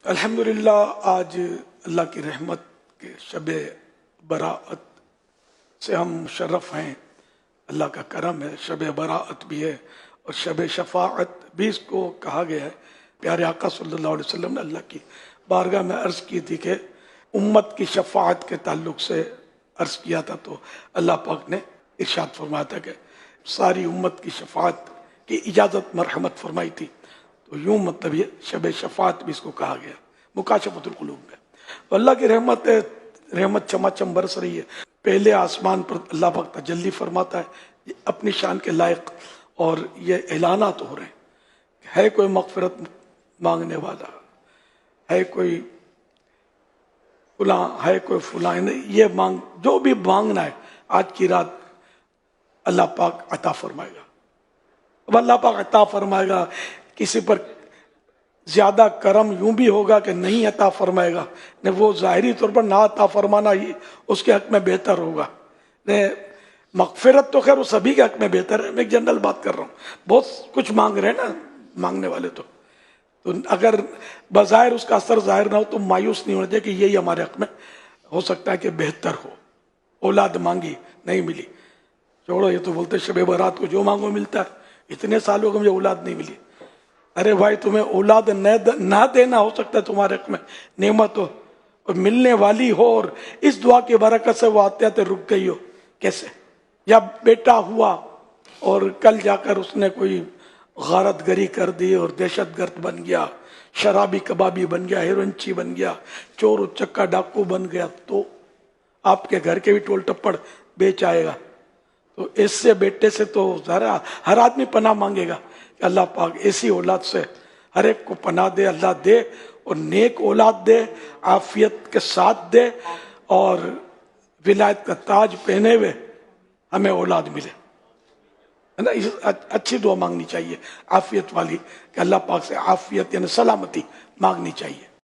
الحمدللہ آج اللہ کی رحمت کے شب براءت سے ہم مشرف ہیں. اللہ کا کرم ہے. شب براءت بھی ہے اور شب شفاعت بھی اس کو کہا گیا ہے. پیارے آقا صلی اللہ علیہ وسلم نے اللہ کی بارگاہ میں عرض کی تھی کہ امت کی شفاعت کے تعلق سے عرض کیا تھا، تو اللہ پاک نے ارشاد فرمایا تھا کہ ساری امت کی شفاعت کی اجازت مرحمت فرمائی تھی. تو یوں مطلب یہ شب شفاعت بھی اس کو کہا گیا، مکاشفۃ القلوب میں. تو اللہ کی رحمت چماچم برس رہی ہے. پہلے آسمان پر اللہ پاک تجلی فرماتا ہے اپنی شان کے لائق، اور یہ اعلانات ہو رہے ہیں. ہے کوئی مغفرت مانگنے والا، ہے کوئی فلاں، ہے کوئی فلاں، یہ مانگ، جو بھی مانگنا ہے آج کی رات اللہ پاک عطا فرمائے گا. اب اللہ پاک عطا فرمائے گا. کسی پر زیادہ کرم یوں بھی ہوگا کہ نہیں عطا فرمائے گا، نہیں وہ ظاہری طور پر نہ عطا فرمانا ہی اس کے حق میں بہتر ہوگا. نہیں مغفرت تو خیر وہ سبھی کے حق میں بہتر ہے. میں ایک جنرل بات کر رہا ہوں. بہت کچھ مانگ رہے ہیں نا مانگنے والے، تو اگر بظاہر اس کا اثر ظاہر نہ ہو تو مایوس نہیں ہونا چاہیے کہ یہی ہمارے حق میں ہو سکتا ہے کہ بہتر ہو. اولاد مانگی نہیں ملی، چھوڑو، یہ تو بولتے شب برات کو جو مانگو ملتا ہے. اتنے سالوں کو مجھے اولاد نہیں ملی. ارے بھائی تمہیں اولاد نہ دینا ہو سکتا ہے تمہارے حق میں نعمت ہو اور ملنے والی ہو، اور اس دعا کی برکت سے وہ آتے آتے رک گئی ہو. کیسے؟ یا بیٹا ہوا اور کل جا کر اس نے کوئی غارت گری کر دی اور دہشت گرد بن گیا، شرابی کبابی بن گیا، ہیروئنچی بن گیا، چور و چکا ڈاکو بن گیا، تو آپ کے گھر کے بھی ٹول ٹپڑ بیچ آئے گا. تو اس سے بیٹے سے تو ذرا ہر آدمی پناہ مانگے گا کہ اللہ پاک ایسی اولاد سے ہر ایک کو پناہ دے. اللہ دے اور نیک اولاد دے، عافیت کے ساتھ دے، اور ولایت کا تاج پہنے ہوئے ہمیں اولاد ملے. ہے نا؟ اچھی دعا مانگنی چاہیے عافیت والی، کہ اللہ پاک سے عافیت یعنی سلامتی مانگنی چاہیے.